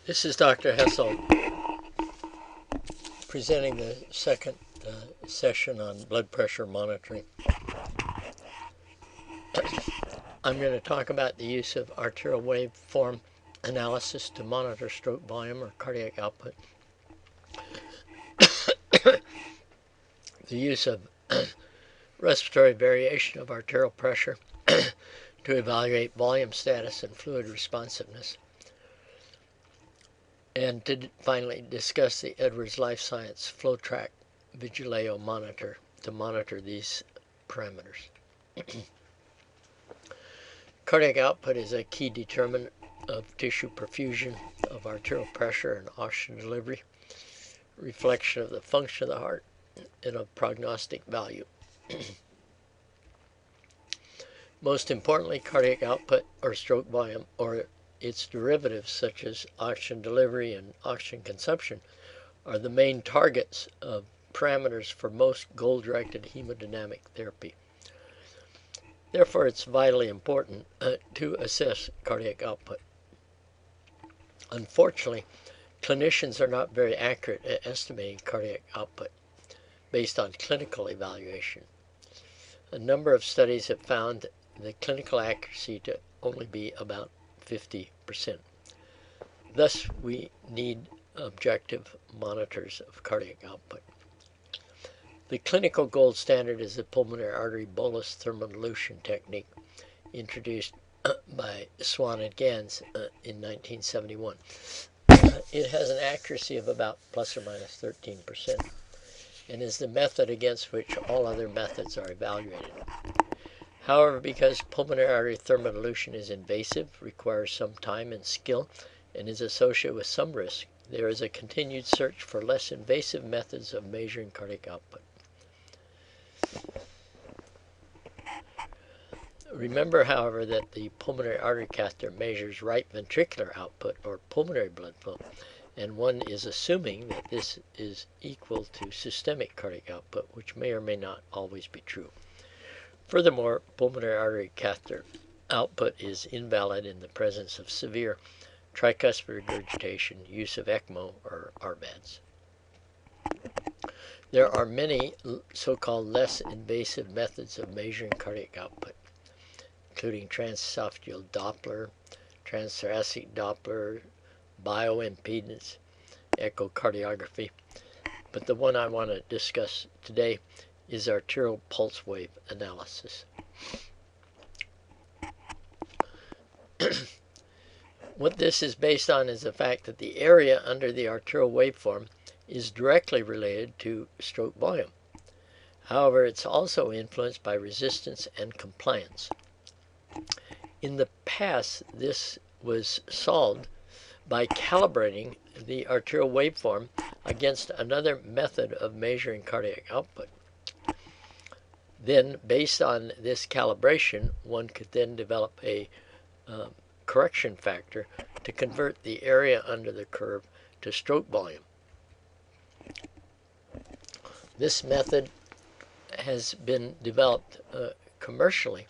This is Dr. Hessel presenting the second session on blood pressure monitoring. I'm going to talk about the use of arterial waveform analysis to monitor stroke volume or cardiac output, the use of respiratory variation of arterial pressure to evaluate volume status and fluid responsiveness, and to finally discuss the Edwards Life Science FloTrac Vigileo monitor to monitor these parameters. Cardiac output is a key determinant of tissue perfusion, of arterial pressure and oxygen delivery, reflection of the function of the heart, and of prognostic value. Most importantly, cardiac output or stroke volume or its derivatives such as oxygen delivery and oxygen consumption are the main targets of parameters for most goal-directed hemodynamic therapy. Therefore, it's vitally important to assess cardiac output. Unfortunately, clinicians are not very accurate at estimating cardiac output based on clinical evaluation. A number of studies have found the clinical accuracy to only be about 50%. Thus, we need objective monitors of cardiac output. The clinical gold standard is the pulmonary artery bolus thermodilution technique, introduced by Swan and Gans in 1971. It has an accuracy of about plus or minus 13% and is the method against which all other methods are evaluated. However, because pulmonary artery thermodilution is invasive, requires some time and skill, and is associated with some risk, there is a continued search for less invasive methods of measuring cardiac output. Remember, however, that the pulmonary artery catheter measures right ventricular output or pulmonary blood flow, and one is assuming that this is equal to systemic cardiac output, which may or may not always be true. Furthermore, pulmonary artery catheter output is invalid in the presence of severe tricuspid regurgitation, use of ECMO or RVADs. There are many so-called less invasive methods of measuring cardiac output, including transesophageal Doppler, transthoracic Doppler, bioimpedance, echocardiography. But the one I want to discuss today is arterial pulse wave analysis. What this is based on is the fact that the area under the arterial waveform is directly related to stroke volume. However, it's also influenced by resistance and compliance. In the past, this was solved by calibrating the arterial waveform against another method of measuring cardiac output. Then, based on this calibration, one could then develop a correction factor to convert the area under the curve to stroke volume. This method has been developed commercially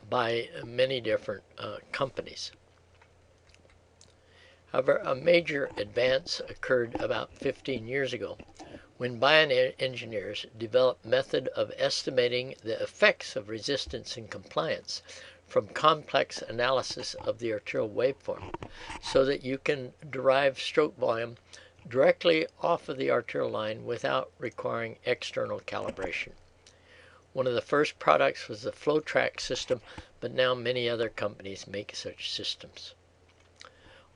by many different companies. However, a major advance occurred about 15 years ago when bioengineers developed a method of estimating the effects of resistance and compliance from complex analysis of the arterial waveform so that you can derive stroke volume directly off of the arterial line without requiring external calibration. One of the first products was the FloTrac system, but now many other companies make such systems.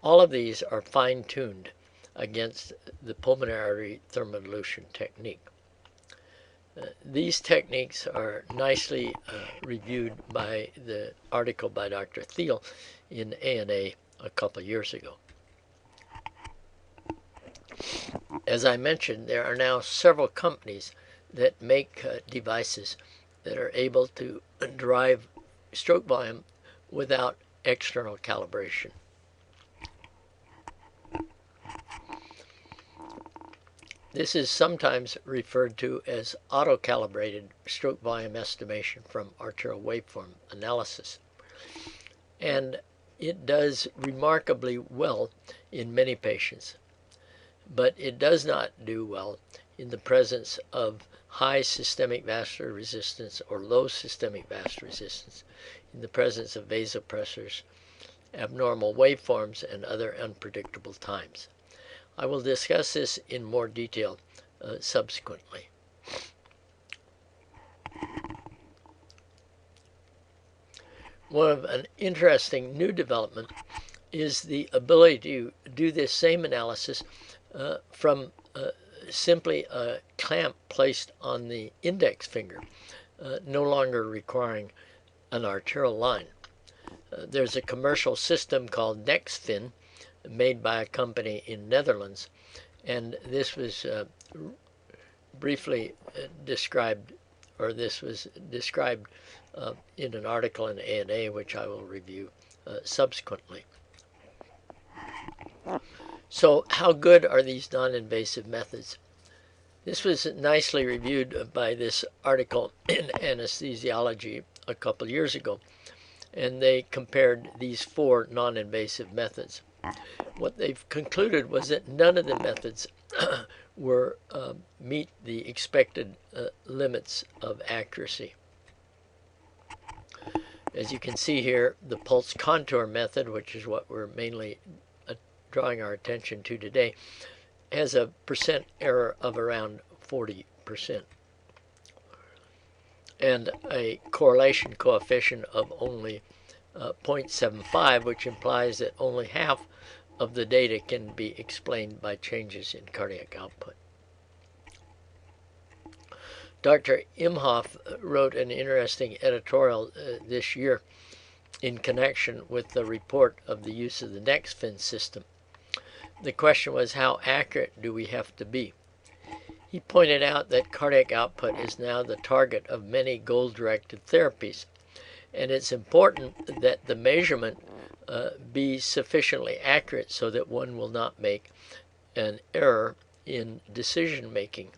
All of these are fine-tuned against the pulmonary artery thermodilution technique. These techniques are nicely reviewed by the article by Dr. Thiel in ANA a couple years ago. As I mentioned, there are now several companies that make devices that are able to derive stroke volume without external calibration. This is sometimes referred to as auto-calibrated stroke volume estimation from arterial waveform analysis. And it does remarkably well in many patients, but it does not do well in the presence of high systemic vascular resistance or low systemic vascular resistance, in the presence of vasopressors, abnormal waveforms, and other unpredictable times. I will discuss this in more detail subsequently. One of an interesting new development is the ability to do this same analysis from simply a clamp placed on the index finger, no longer requiring an arterial line. There's a commercial system called NextFin made by a company in Netherlands, and this was briefly described, or this was described in an article in ANA, which I will review subsequently. So how good are these non-invasive methods? This was nicely reviewed by this article in Anesthesiology a couple years ago, and they compared these 4 non-invasive methods. What they've concluded was that none of the methods were meet the expected limits of accuracy. As you can see here, the pulse contour method, which is what we're mainly drawing our attention to today, has a percent error of around 40%, and a correlation coefficient of only 0.75, which implies that only half of the data can be explained by changes in cardiac output. Dr. Imhoff wrote an interesting editorial this year in connection with the report of the use of the NextFin system. The question was, how accurate do we have to be? He pointed out that cardiac output is now the target of many goal-directed therapies, and it's important that the measurement be sufficiently accurate so that one will not make an error in decision making.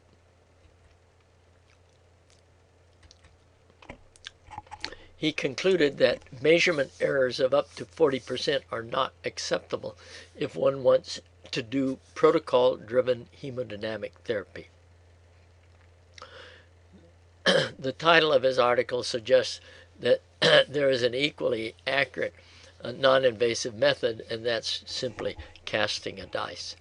He concluded that measurement errors of up to 40% are not acceptable if one wants to do protocol-driven hemodynamic therapy. The title of his article suggests that there is an equally accurate non-invasive method, and that's simply casting a dice.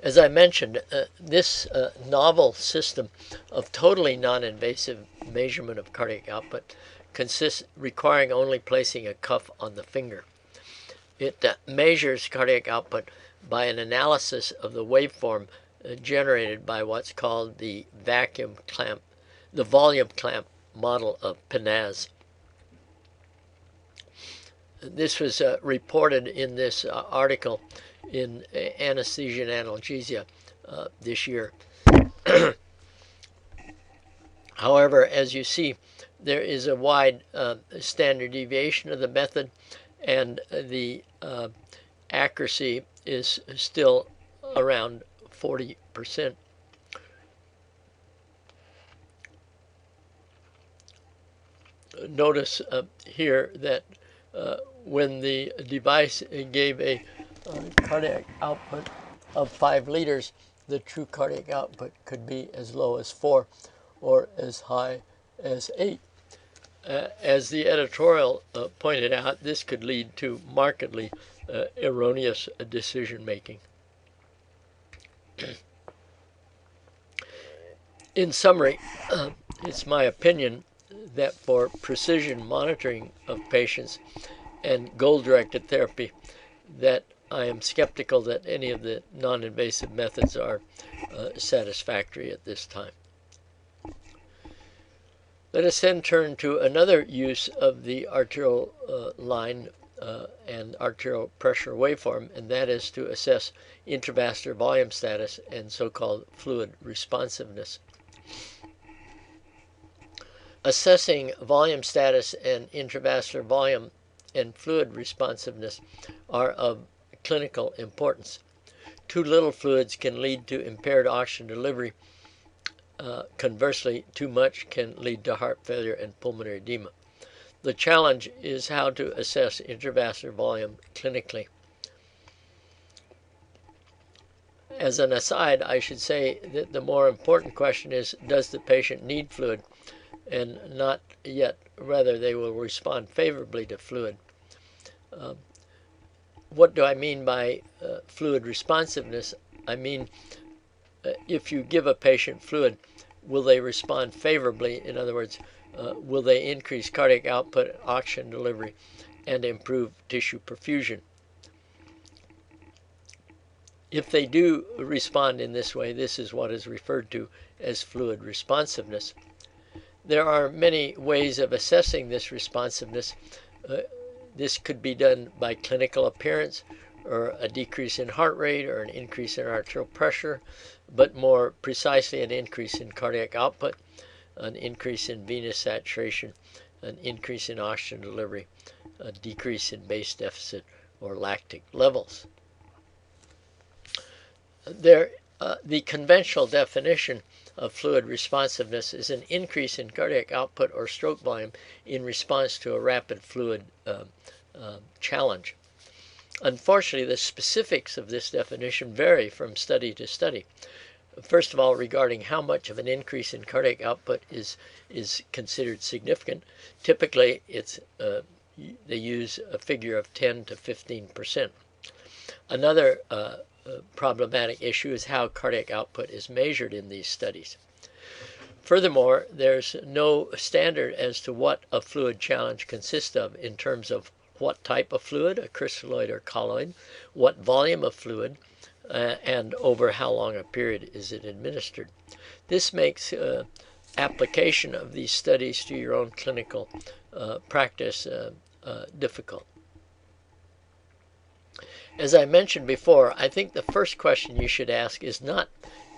As I mentioned, this novel system of totally non-invasive measurement of cardiac output consists requiring only placing a cuff on the finger. It measures cardiac output by an analysis of the waveform generated by what's called the volume clamp model of phys. This was reported in this article in Anesthesia and Analgesia this year. However, as you see, there is a wide standard deviation of the method, and the accuracy is still around 40%. Notice here that when the device gave a cardiac output of 5 liters, the true cardiac output could be as low as 4 or as high as 8. As the editorial pointed out, this could lead to markedly erroneous decision making. In summary, it's my opinion that for precision monitoring of patients and goal-directed therapy, that I am skeptical that any of the non-invasive methods are satisfactory at this time. Let us then turn to another use of the arterial line and arterial pressure waveform, and that is to assess intravascular volume status and so-called fluid responsiveness. Assessing volume status and intravascular volume and fluid responsiveness are of clinical importance. Too little fluids can lead to impaired oxygen delivery. Conversely, too much can lead to heart failure and pulmonary edema. The challenge is how to assess intravascular volume clinically. As an aside, I should say that the more important question is, does the patient need fluid? And not yet whether they will respond favorably to fluid. What do I mean by fluid responsiveness? I mean, if you give a patient fluid, will they respond favorably? In other words, will they increase cardiac output, oxygen delivery, and improve tissue perfusion? If they do respond in this way, this is what is referred to as fluid responsiveness. There are many ways of assessing this responsiveness. This could be done by clinical appearance, or a decrease in heart rate, or an increase in arterial pressure, but more precisely an increase in cardiac output, an increase in venous saturation, an increase in oxygen delivery, a decrease in base deficit or lactic levels. The conventional definition of fluid responsiveness is an increase in cardiac output or stroke volume in response to a rapid fluid challenge. Unfortunately, the specifics of this definition vary from study to study. First of all, regarding how much of an increase in cardiac output is considered significant. Typically, they use a figure of 10 to 15%. Another problematic issue is how cardiac output is measured in these studies. Furthermore, there's no standard as to what a fluid challenge consists of in terms of what type of fluid, a crystalloid or colloid, what volume of fluid, and over how long a period is it administered. This makes application of these studies to your own clinical practice difficult. As I mentioned before, I think the first question you should ask is not,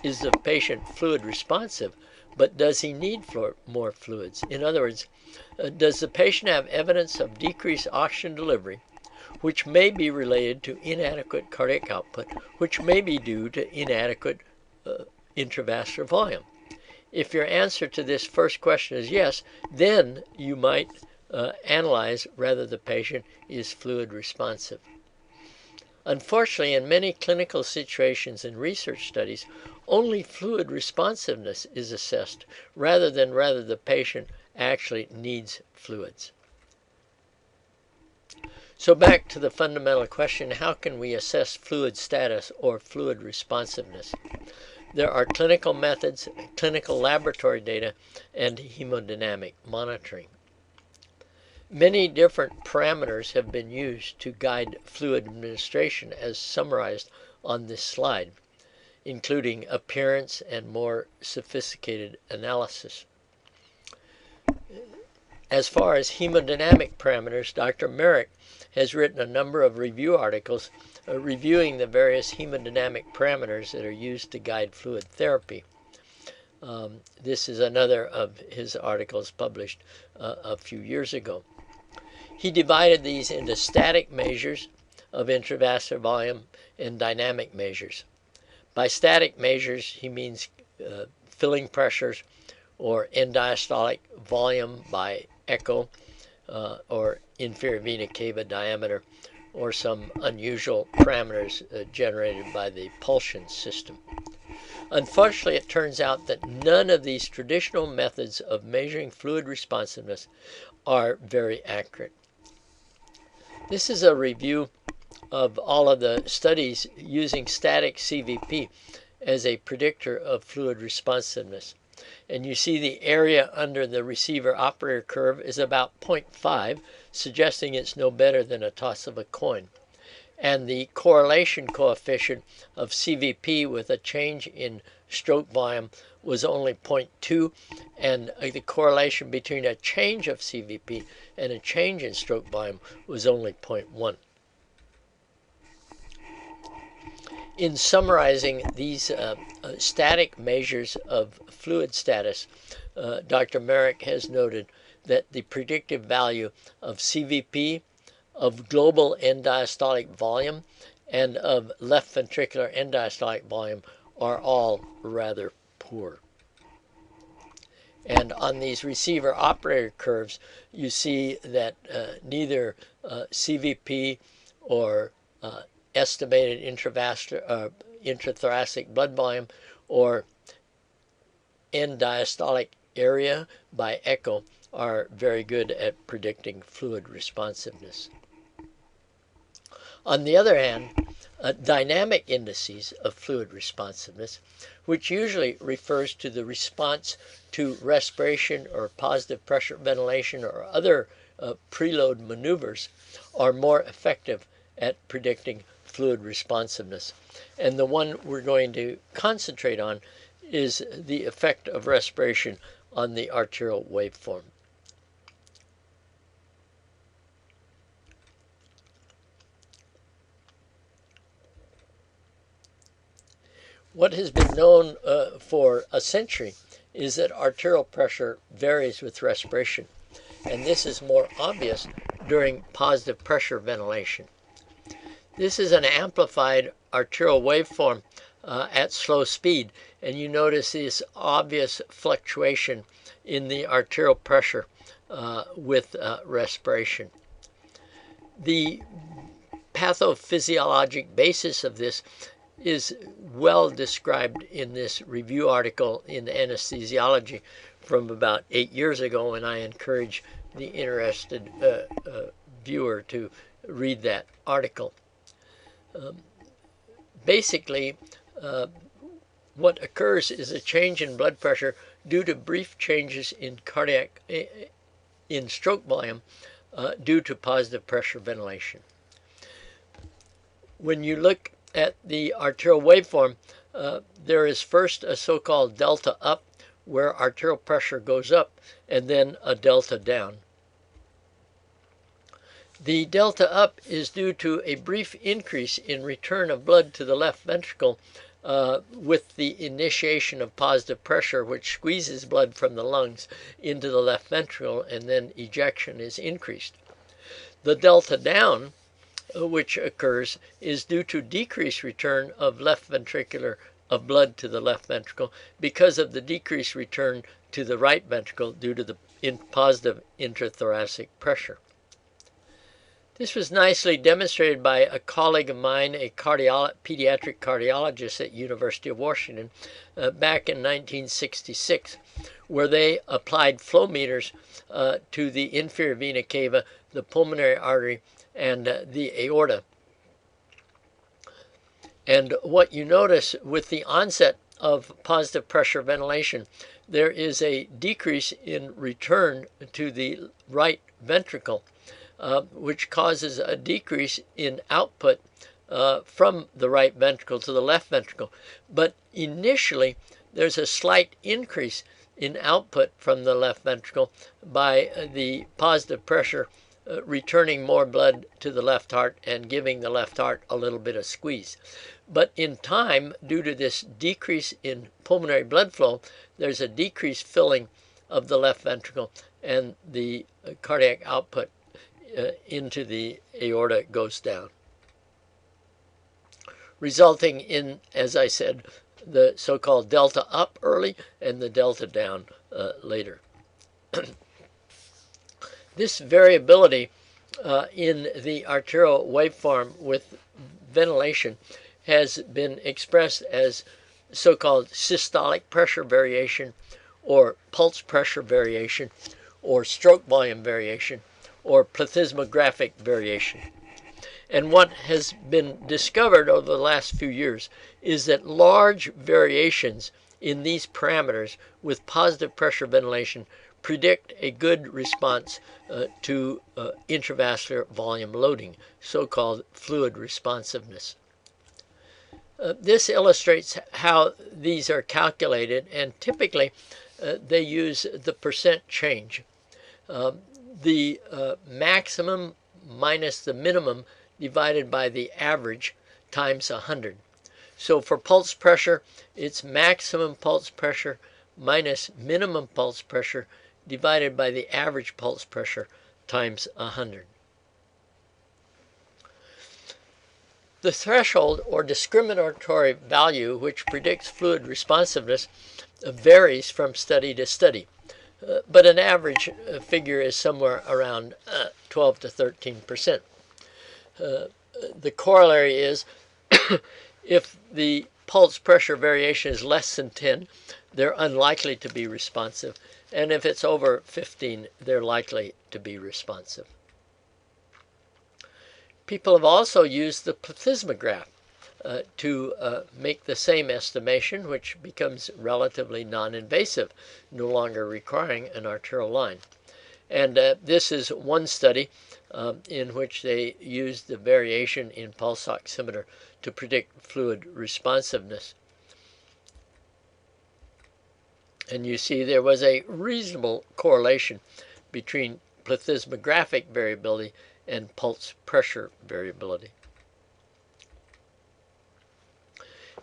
is the patient fluid responsive, but does he need more fluids? In other words, does the patient have evidence of decreased oxygen delivery, which may be related to inadequate cardiac output, which may be due to inadequate intravascular volume? If your answer to this first question is yes, then you might analyze whether the patient is fluid responsive. Unfortunately, in many clinical situations and research studies, only fluid responsiveness is assessed rather than whether the patient actually needs fluids. So back to the fundamental question, how can we assess fluid status or fluid responsiveness? There are clinical methods, clinical laboratory data, and hemodynamic monitoring. Many different parameters have been used to guide fluid administration as summarized on this slide, including appearance and more sophisticated analysis. As far as hemodynamic parameters, Dr. Merrick has written a number of review articles reviewing the various hemodynamic parameters that are used to guide fluid therapy. This is another of his articles published a few years ago. He divided these into static measures of intravascular volume and dynamic measures. By static measures, he means filling pressures or end diastolic volume by echo or inferior vena cava diameter, or some unusual parameters generated by the pulsion system. Unfortunately, it turns out that none of these traditional methods of measuring fluid responsiveness are very accurate. This is a review of all of the studies using static CVP as a predictor of fluid responsiveness. And you see the area under the receiver operator curve is about 0.5, suggesting it's no better than a toss of a coin. And the correlation coefficient of CVP with a change in stroke volume was only 0.2, and the correlation between a change of CVP and a change in stroke volume was only 0.1. In summarizing these static measures of fluid status, Dr. Merrick has noted that the predictive value of CVP, of global end diastolic volume, and of left ventricular end diastolic volume are all rather poor. And on these receiver operator curves, you see that neither CVP or estimated intrathoracic blood volume or end diastolic area by echo are very good at predicting fluid responsiveness. On the other hand, dynamic indices of fluid responsiveness, which usually refers to the response to respiration or positive pressure ventilation or other preload maneuvers, are more effective at predicting fluid responsiveness. And the one we're going to concentrate on is the effect of respiration on the arterial waveform. What has been known for a century is that arterial pressure varies with respiration, and this is more obvious during positive pressure ventilation. This is an amplified arterial waveform at slow speed, and you notice this obvious fluctuation in the arterial pressure with respiration. The pathophysiologic basis of this is well described in this review article in Anesthesiology from about 8 years ago, and I encourage the interested viewer to read that article. Basically, what occurs is a change in blood pressure due to brief changes in stroke volume due to positive pressure ventilation. When you look at the arterial waveform, there is first a so-called delta up, where arterial pressure goes up, and then a delta down. The delta up is due to a brief increase in return of blood to the left ventricle with the initiation of positive pressure, which squeezes blood from the lungs into the left ventricle, and then ejection is increased. The delta down, which occurs, is due to decreased return of blood to the left ventricle because of the decreased return to the right ventricle due to the positive intrathoracic pressure. This was nicely demonstrated by a colleague of mine, a pediatric cardiologist at University of Washington, back in 1966, where they applied flow meters to the inferior vena cava, the pulmonary artery, and the aorta. And what you notice with the onset of positive pressure ventilation, there is a decrease in return to the right ventricle, which causes a decrease in output from the right ventricle to the left ventricle. But initially, there's a slight increase in output from the left ventricle by the positive pressure returning more blood to the left heart and giving the left heart a little bit of squeeze. But in time, due to this decrease in pulmonary blood flow, there's a decreased filling of the left ventricle, and the cardiac output into the aorta goes down, resulting in, as I said, the so-called delta up early and the delta down later. This variability in the arterial waveform with ventilation has been expressed as so-called systolic pressure variation, or pulse pressure variation, or stroke volume variation, or plethysmographic variation. And what has been discovered over the last few years is that large variations in these parameters with positive pressure ventilation predict a good response to intravascular volume loading, so-called fluid responsiveness. This illustrates how these are calculated, and typically they use the percent change. The maximum minus the minimum divided by the average times 100. So for pulse pressure, it's maximum pulse pressure minus minimum pulse pressure divided by the average pulse pressure times 100. The threshold or discriminatory value which predicts fluid responsiveness varies from study to study. but an average figure is somewhere around 12 to 13%. The corollary is if the pulse pressure variation is less than 10, they're unlikely to be responsive, and if it's over 15, they're likely to be responsive. People have also used the plethysmograph to make the same estimation, which becomes relatively non-invasive, no longer requiring an arterial line. And this is one study in which they used the variation in pulse oximeter to predict fluid responsiveness. And you see there was a reasonable correlation between plethysmographic variability and pulse pressure variability.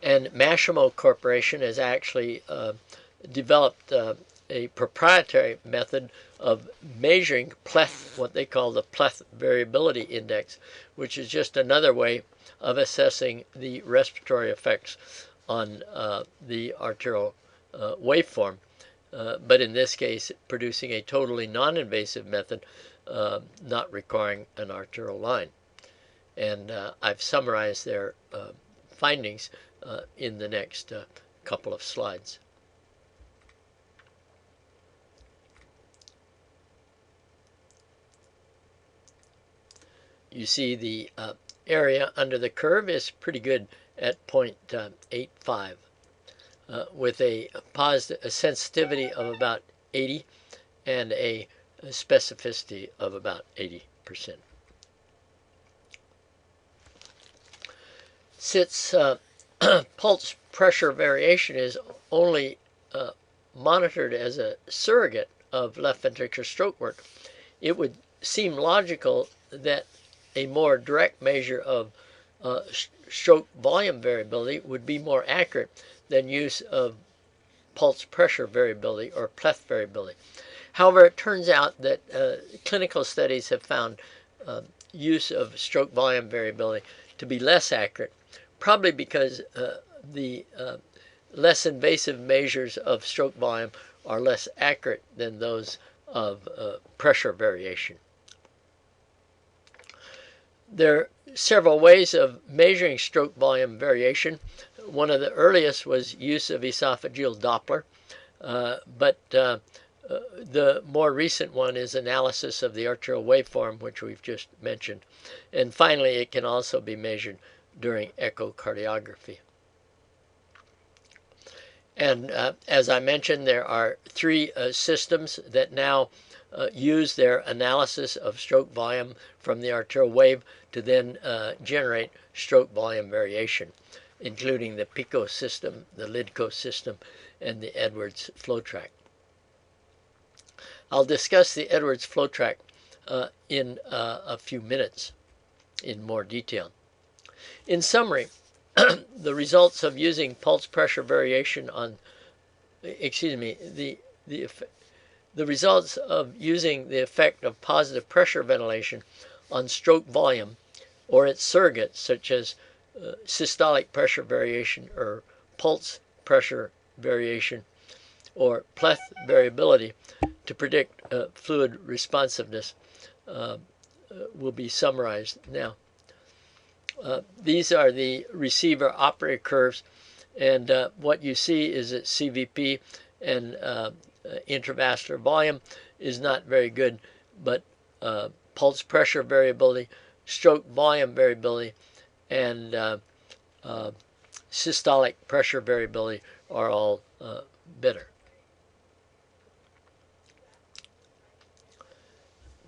And Mashimo Corporation has actually developed a proprietary method of measuring pleth, what they call the pleth variability index, which is just another way of assessing the respiratory effects on the arterial waveform, but in this case producing a totally non-invasive method, not requiring an arterial line. And I've summarized their findings in the next couple of slides. You see the area under the curve is pretty good at 0.85 with a sensitivity of about 80 and a specificity of about 80%. Since pulse pressure variation is only monitored as a surrogate of left ventricular stroke work, it would seem logical that a more direct measure of stroke volume variability would be more accurate than use of pulse pressure variability or pleth variability. However, it turns out that clinical studies have found use of stroke volume variability to be less accurate, probably because the less invasive measures of stroke volume are less accurate than those of pressure variation. There are several ways of measuring stroke volume variation. One of the earliest was use of esophageal Doppler, but the more recent one is analysis of the arterial waveform, which we've just mentioned. And finally, it can also be measured during echocardiography. And as I mentioned, there are three systems that now use their analysis of stroke volume from the arterial wave to then generate stroke volume variation, including the PICO system, the LIDCO system, and the Edwards FloTrac. I'll discuss the Edwards FloTrac in a few minutes in more detail. In summary, the results of using pulse pressure variation on, the results of using the effect of positive pressure ventilation on stroke volume or its surrogates, such as systolic pressure variation or pulse pressure variation or pleth variability to predict fluid responsiveness will be summarized now. These are the receiver operator curves, and what you see is that CVP and intravascular volume is not very good, but pulse pressure variability, stroke volume variability, and systolic pressure variability are all better.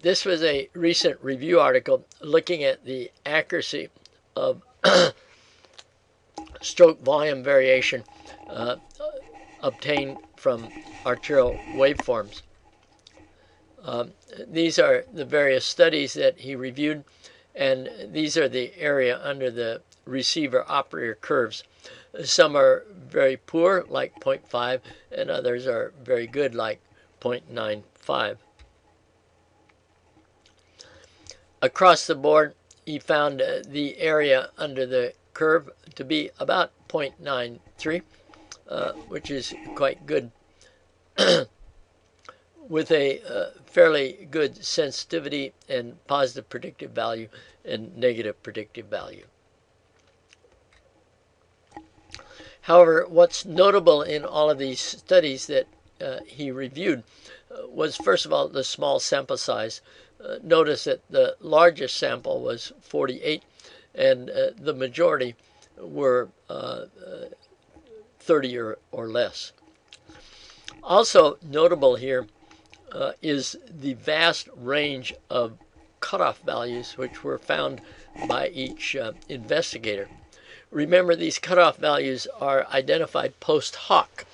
This was a recent review article looking at the accuracy of stroke volume variation obtained from arterial waveforms. These are the various studies that he reviewed, and these are the area under the receiver operator curves. Some are very poor, like 0.5, and others are very good, like 0.95. Across the board, he found the area under the curve to be about 0.93, which is quite good. with a fairly good sensitivity and positive predictive value and negative predictive value. However, what's notable in all of these studies that he reviewed was, first of all, the small sample size. Notice that the largest sample was 48, and the majority were 30 or less. Also notable here is the vast range of cutoff values which were found by each investigator. Remember, these cutoff values are identified post hoc,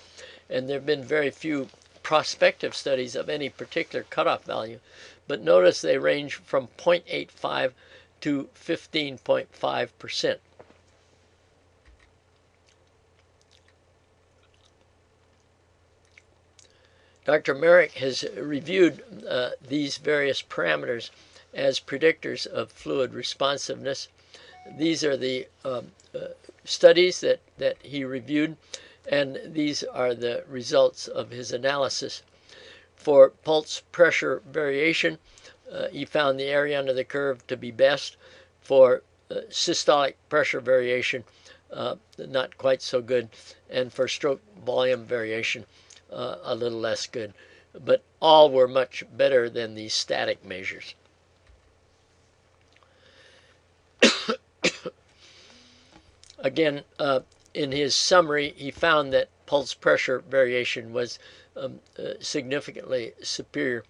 and there have been very few prospective studies of any particular cutoff value, but notice they range from 0.85 to 15.5%. Dr. Merrick has reviewed these various parameters as predictors of fluid responsiveness. These are the studies that he reviewed, and these are the results of his analysis. For pulse pressure variation, he found the area under the curve to be best. For systolic pressure variation, not quite so good, and for stroke volume variation, a little less good, but all were much better than the static measures. Again, in his summary, he found that pulse pressure variation was significantly superior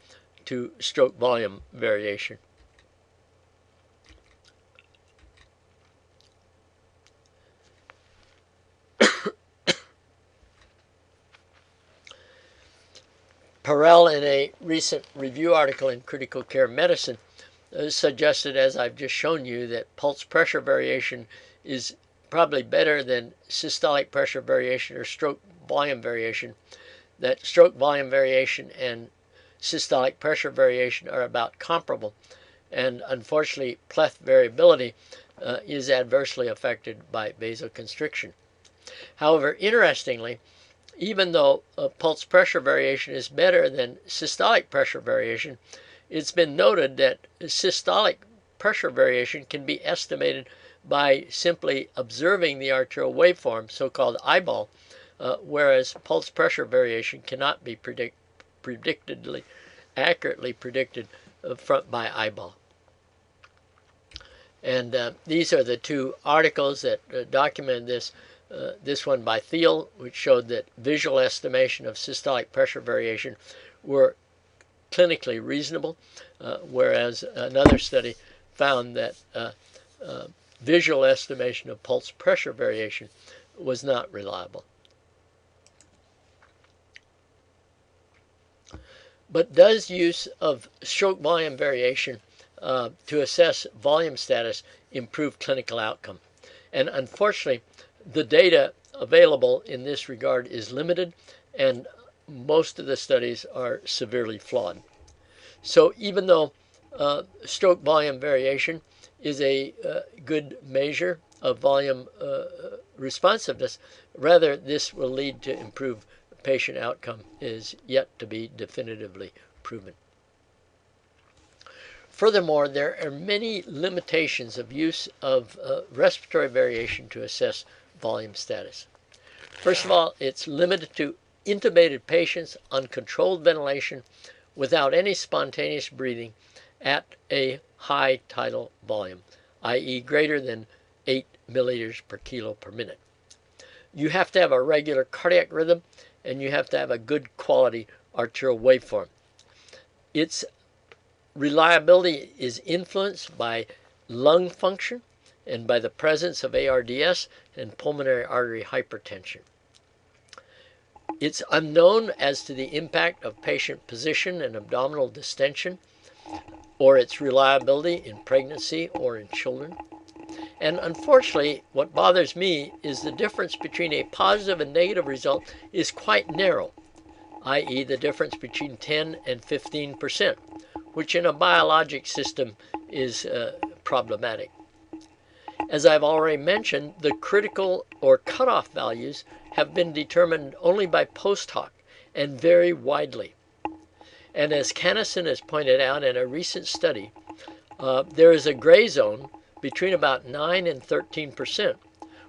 to stroke volume variation. Perel, in a recent review article in Critical Care Medicine, suggested, as I've just shown you, that pulse pressure variation is probably better than systolic pressure variation or stroke volume variation, that stroke volume variation and systolic pressure variation are about comparable, and unfortunately pleth variability is adversely affected by vasoconstriction. However, interestingly, even though pulse pressure variation is better than systolic pressure variation, it's been noted that systolic pressure variation can be estimated by simply observing the arterial waveform, so-called eyeball, whereas pulse pressure variation cannot be accurately predicted by eyeball. And these are the two articles that documented this. This one by Thiel, which showed that visual estimation of systolic pressure variation were clinically reasonable, whereas another study found that visual estimation of pulse pressure variation was not reliable. But does use of stroke volume variation to assess volume status improve clinical outcome? And unfortunately, the data available in this regard is limited, and most of the studies are severely flawed. So even though stroke volume variation is a good measure of volume responsiveness, rather this will lead to improved patient outcome is yet to be definitively proven. Furthermore, there are many limitations of use of respiratory variation to assess volume status. First of all, it's limited to intubated patients on controlled ventilation without any spontaneous breathing at a high tidal volume, i.e. greater than 8 milliliters per kilo per minute. You have to have a regular cardiac rhythm, and you have to have a good quality arterial waveform. Its reliability is influenced by lung function and by the presence of ARDS and pulmonary artery hypertension. It's unknown as to the impact of patient position and abdominal distension, or its reliability in pregnancy or in children. And unfortunately, what bothers me is the difference between a positive and negative result is quite narrow, i.e. the difference between 10 and 15%, which in a biologic system is problematic. As I've already mentioned, the critical or cutoff values have been determined only by post hoc and vary widely. And as Cannison has pointed out in a recent study, there is a gray zone between about 9 and 13%,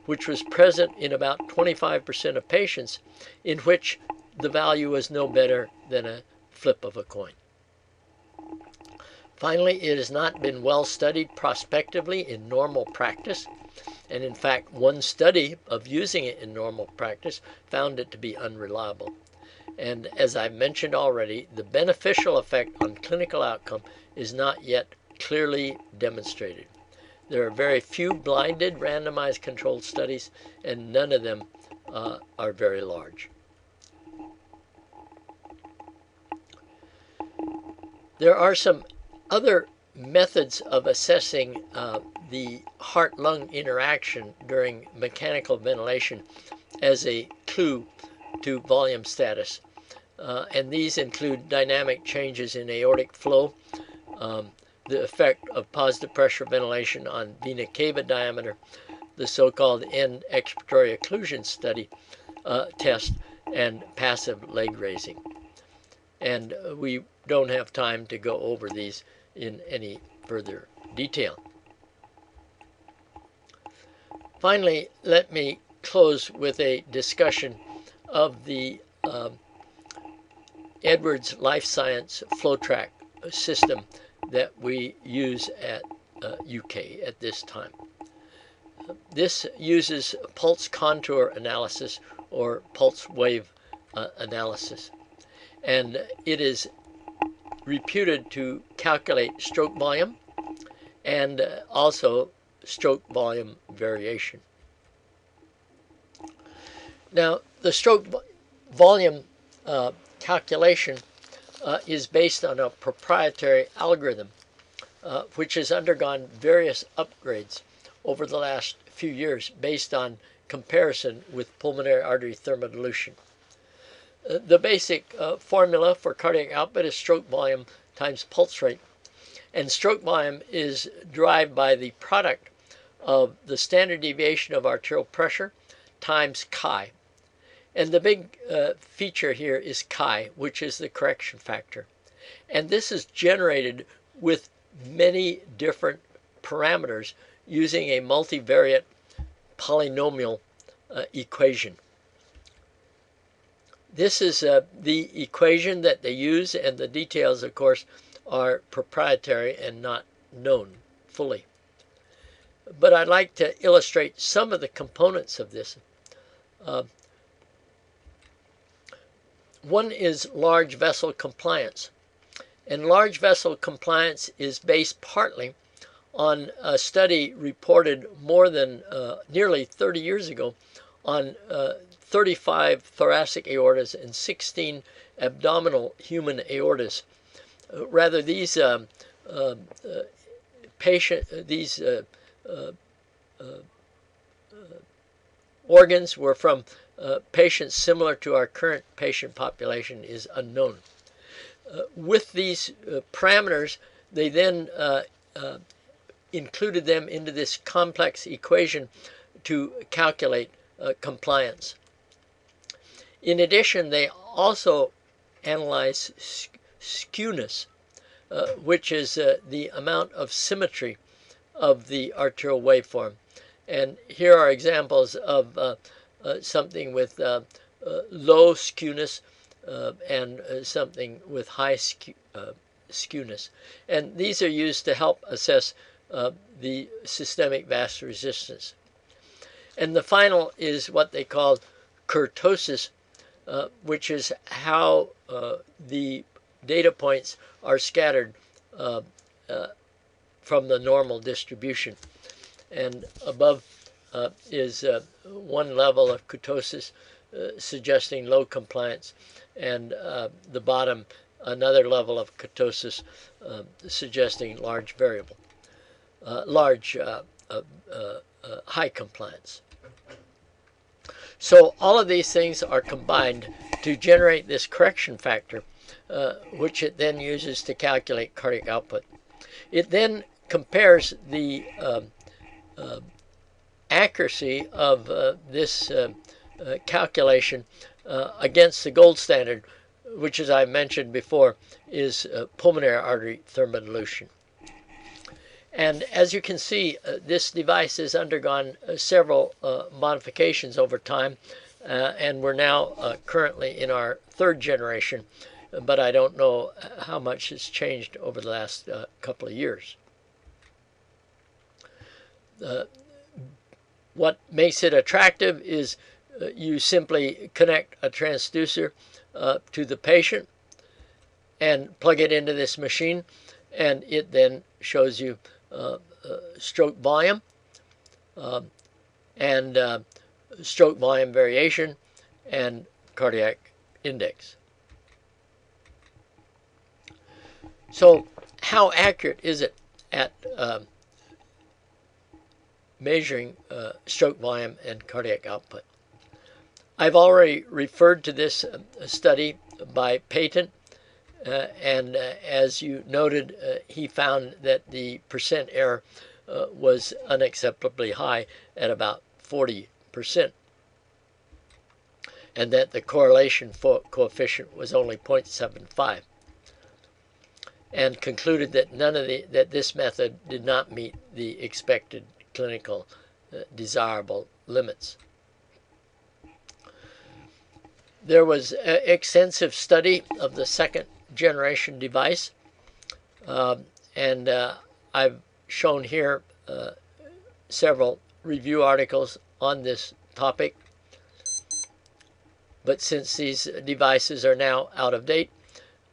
which was present in about 25% of patients, in which the value was no better than a flip of a coin. Finally, it has not been well studied prospectively in normal practice, and in fact, one study of using it in normal practice found it to be unreliable. And as I mentioned already, the beneficial effect on clinical outcome is not yet clearly demonstrated. There are very few blinded randomized controlled studies, and none of them are very large. There are some other methods of assessing the heart-lung interaction during mechanical ventilation as a clue to volume status. And these include dynamic changes in aortic flow, the effect of positive pressure ventilation on vena cava diameter, the so-called end expiratory occlusion study test, and passive leg raising. And we don't have time to go over these in any further detail. Finally, let me close with a discussion of the Edwards Life Science FloTrac system that we use at UK at this time. This uses pulse contour analysis or pulse wave analysis, and it is reputed to calculate stroke volume and also stroke volume variation. Now, the stroke volume calculation is based on a proprietary algorithm which has undergone various upgrades over the last few years based on comparison with pulmonary artery thermodilution. The basic formula for cardiac output is stroke volume times pulse rate, and stroke volume is derived by the product of the standard deviation of arterial pressure times chi. And the big feature here is chi, which is the correction factor. And this is generated with many different parameters using a multivariate polynomial equation. This is the equation that they use, and the details, of course, are proprietary and not known fully. But I'd like to illustrate some of the components of this. One is large vessel compliance. And large vessel compliance is based partly on a study reported more than nearly 30 years ago on 35 thoracic aortas and 16 abdominal human aortas. Rather, these organs were from patients similar to our current patient population is unknown. With these parameters, they then included them into this complex equation to calculate compliance. In addition, they also analyze skewness, which is the amount of symmetry of the arterial waveform. And here are examples of something with low skewness and something with high skewness. And these are used to help assess the systemic vascular resistance. And the final is what they call kurtosis, which is how the data points are scattered from the normal distribution. And above is one level of kurtosis suggesting low compliance, and the bottom another level of kurtosis suggesting large variable, high compliance. So all of these things are combined to generate this correction factor, which it then uses to calculate cardiac output. It then compares the accuracy of this calculation against the gold standard, which, as I mentioned before, is pulmonary artery thermodilution. And as you can see, this device has undergone several modifications over time, and we're now currently in our third generation, but I don't know how much has changed over the last couple of years. What makes it attractive is you simply connect a transducer to the patient and plug it into this machine, and it then shows you stroke volume and stroke volume variation and cardiac index. So how accurate is it at measuring stroke volume and cardiac output? I've already referred to this study by Payton, and as you noted, he found that the percent error was unacceptably high at about 40%, and that the correlation coefficient was only 0.75, and concluded that that this method did not meet the expected clinical desirable limits. There was extensive study of the second generation device, and I've shown here several review articles on this topic. But since these devices are now out of date,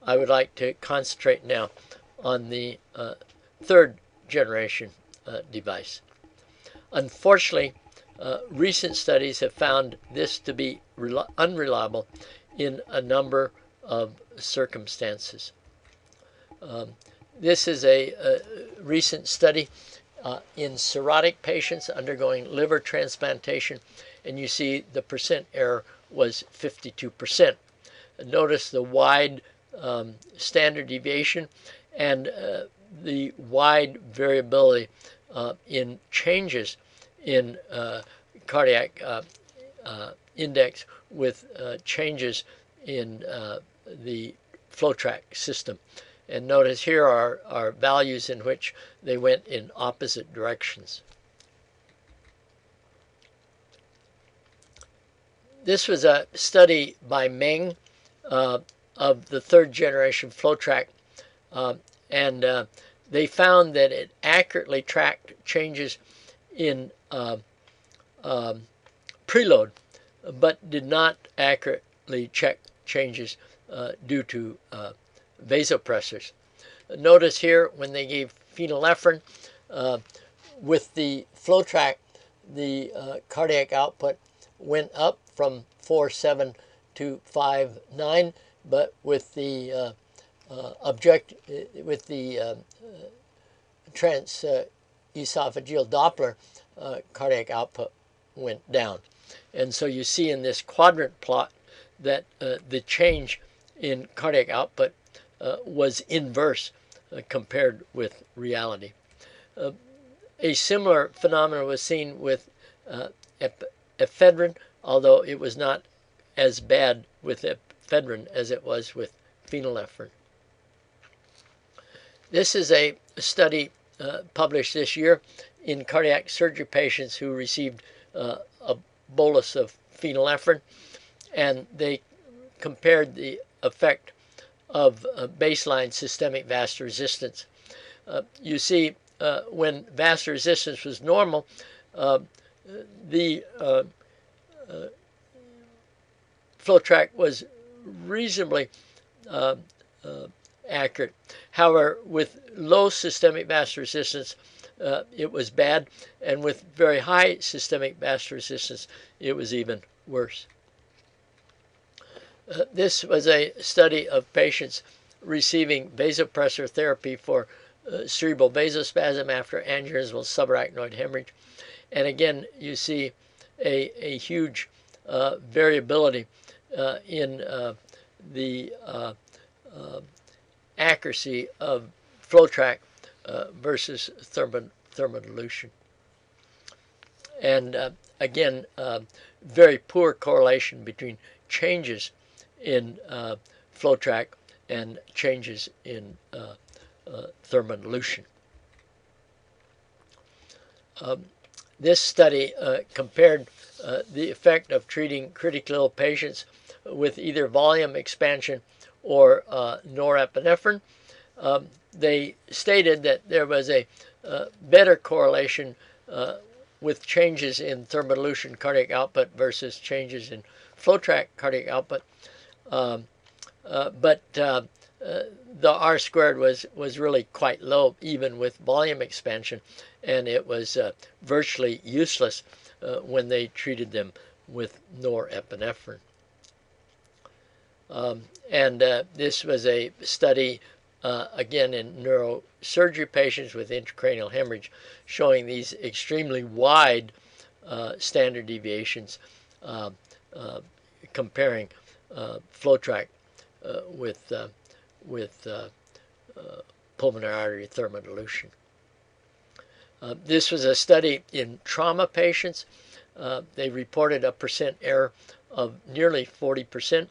I would like to concentrate now on the third generation device. Unfortunately, recent studies have found this to be unreliable in a number of circumstances. This is a recent study in cirrhotic patients undergoing liver transplantation, and you see the percent error was 52%. Notice the wide standard deviation and the wide variability in changes in cardiac index with changes in the FloTrac system. And notice here are values in which they went in opposite directions. This was a study by Meng of the third generation FloTrac, and they found that it accurately tracked changes in preload, but did not accurately check changes due to vasopressors. Notice here when they gave phenylephrine with the FloTrac, the cardiac output went up from 4.7 to 5.9, but with the transesophageal Doppler, cardiac output went down. And so you see in this quadrant plot that the change in cardiac output was inverse compared with reality. A similar phenomenon was seen with ephedrine, although it was not as bad with ephedrine as it was with phenylephrine. This is a study published this year in cardiac surgery patients who received a bolus of phenylephrine, and they compared the effect of baseline systemic vascular resistance. You see, when vascular resistance was normal, the FloTrac was reasonably accurate. However, with low systemic vascular resistance, it was bad, and with very high systemic vascular resistance, it was even worse. This was a study of patients receiving vasopressor therapy for cerebral vasospasm after aneurysmal subarachnoid hemorrhage. And again, you see a huge variability in the accuracy of FloTrac versus thermodilution. And again, very poor correlation between changes in FloTrac and changes in thermodilution. This study compared the effect of treating critically ill patients with either volume expansion or norepinephrine. They stated that there was a better correlation with changes in thermodilution cardiac output versus changes in FloTrac cardiac output. But the R squared was really quite low even with volume expansion, and it was virtually useless when they treated them with norepinephrine. This was a study again in neurosurgery patients with intracranial hemorrhage, showing these extremely wide standard deviations comparing FloTrac with pulmonary artery thermodilution. This was a study in trauma patients. They reported a percent error of nearly 40%,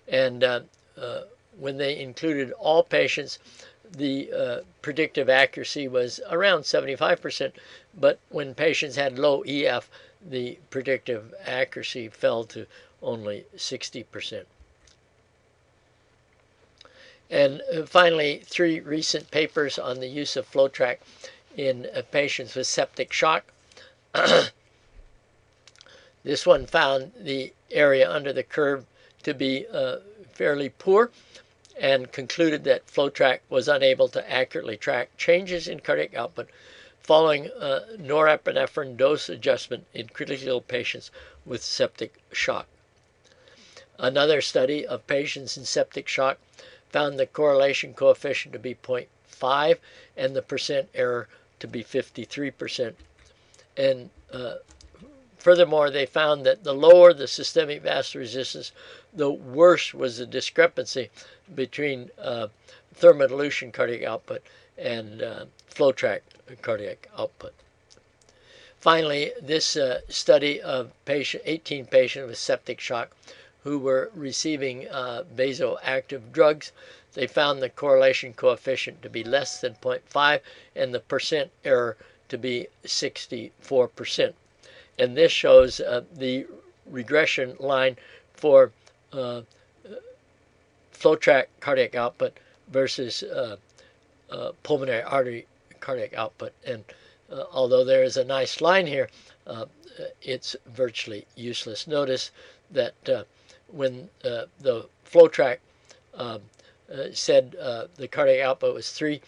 and when they included all patients, the predictive accuracy was around 75%, but when patients had low EF, the predictive accuracy fell to only 60%. And finally, 3 recent papers on the use of FloTrac in patients with septic shock. This one found the area under the curve to be fairly poor and concluded that FloTrac was unable to accurately track changes in cardiac output following norepinephrine dose adjustment in critically ill patients with septic shock. Another study of patients in septic shock found the correlation coefficient to be 0.5 and the percent error to be 53%. And furthermore, they found that the lower the systemic vascular resistance, the worse was the discrepancy between thermodilution cardiac output and FloTrac cardiac output. Finally, this study of 18 patients with septic shock who were receiving vasoactive drugs, they found the correlation coefficient to be less than 0.5 and the percent error to be 64%. And this shows the regression line for FloTrac cardiac output versus pulmonary artery cardiac output. And although there is a nice line here, it's virtually useless. Notice that when the FloTrac said the cardiac output was 3,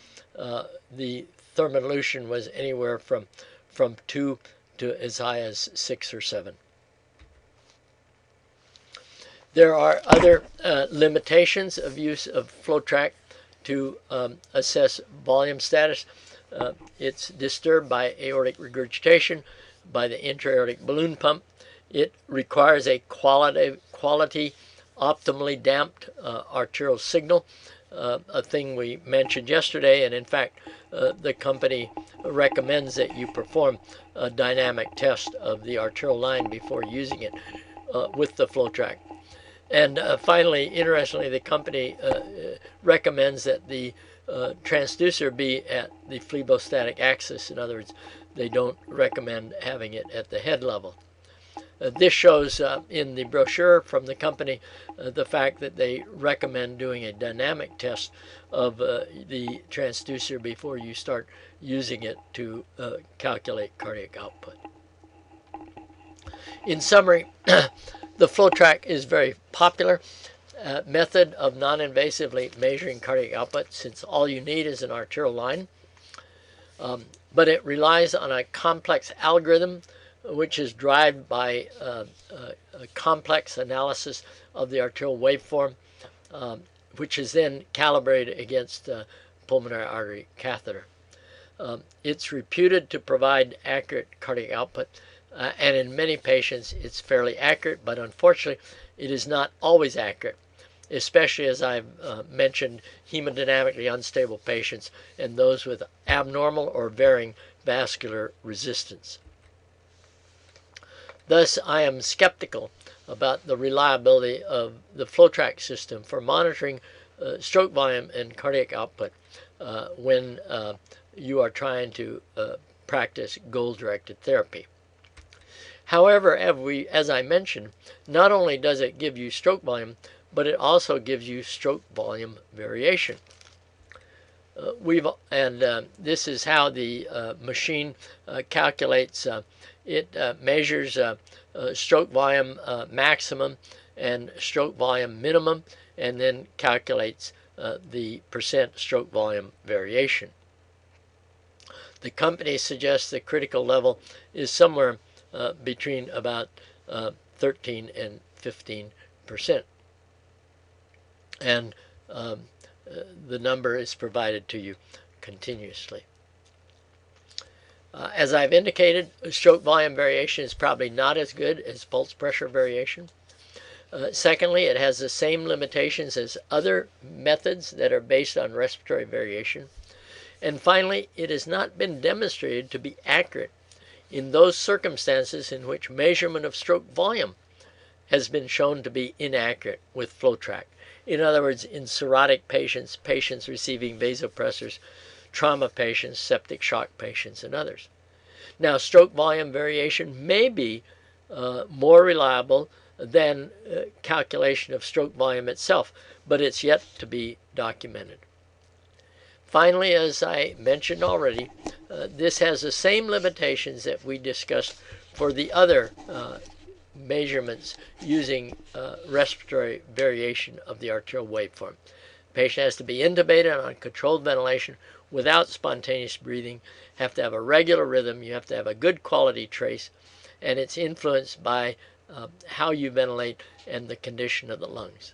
the thermodilution was anywhere from 2 to as high as 6 or 7. There are other limitations of use of FloTrac to assess volume status. It's disturbed by aortic regurgitation, by the intra-aortic balloon pump. It requires a quality optimally damped arterial signal, a thing we mentioned yesterday, and in fact the company recommends that you perform a dynamic test of the arterial line before using it with the FloTrac. And finally, interestingly, the company recommends that the transducer be at the phlebostatic axis. In other words, they don't recommend having it at the head level. This shows in the brochure from the company the fact that they recommend doing a dynamic test of the transducer before you start using it to calculate cardiac output. In summary, the FloTrac is a very popular method of non-invasively measuring cardiac output, since all you need is an arterial line. But it relies on a complex algorithm which is driven by a complex analysis of the arterial waveform, which is then calibrated against pulmonary artery catheter. It's reputed to provide accurate cardiac output, and in many patients it's fairly accurate, but unfortunately it is not always accurate, especially as I've mentioned hemodynamically unstable patients and those with abnormal or varying vascular resistance. Thus, I am skeptical about the reliability of the FloTrac system for monitoring stroke volume and cardiac output when you are trying to practice goal-directed therapy. However, as I mentioned, not only does it give you stroke volume, but it also gives you stroke volume variation. This is how the machine calculates. It measures stroke volume maximum and stroke volume minimum, and then calculates the percent stroke volume variation. The company suggests the critical level is somewhere between about 13 and 15%. And the number is provided to you continuously. As I've indicated, stroke volume variation is probably not as good as pulse pressure variation. Secondly, it has the same limitations as other methods that are based on respiratory variation. And finally, it has not been demonstrated to be accurate in those circumstances in which measurement of stroke volume has been shown to be inaccurate with FloTrac. In other words, in cirrhotic patients, patients receiving vasopressors, trauma patients, septic shock patients, and others. Now, stroke volume variation may be more reliable than calculation of stroke volume itself, but it's yet to be documented. Finally, as I mentioned already, this has the same limitations that we discussed for the other measurements using respiratory variation of the arterial waveform. The patient has to be intubated on controlled ventilation without spontaneous breathing, have to have a regular rhythm, you have to have a good quality trace, and it's influenced by how you ventilate and the condition of the lungs.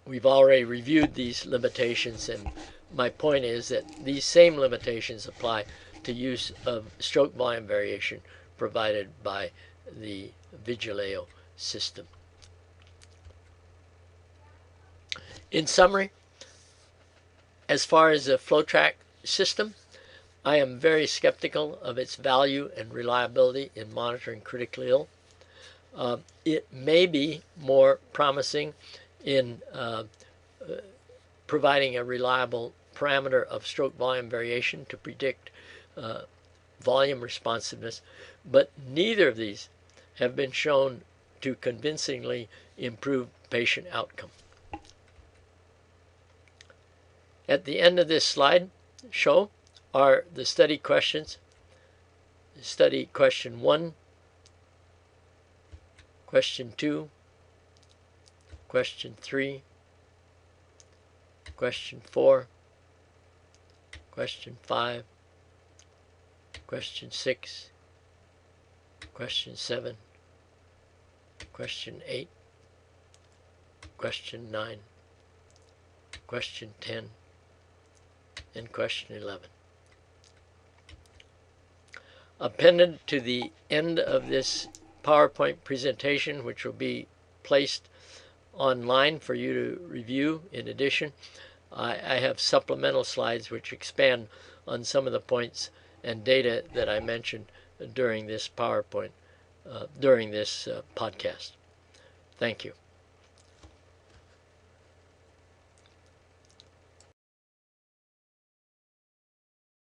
We've already reviewed these limitations, and my point is that these same limitations apply to use of stroke volume variation provided by the Vigileo system. In summary, as far as the FloTrac system, I am very skeptical of its value and reliability in monitoring critically ill. It may be more promising in providing a reliable parameter of stroke volume variation to predict volume responsiveness, but neither of these have been shown to convincingly improve patient outcome. At the end of this slide show are the study questions. Study question 1, question 2, question 3, question 4, question 5, question 6, question 7, question 8, question 9, question 10, and question 11. Appended to the end of this PowerPoint presentation, which will be placed online for you to review in addition, I have supplemental slides which expand on some of the points and data that I mentioned during this PowerPoint, during this podcast. Thank you.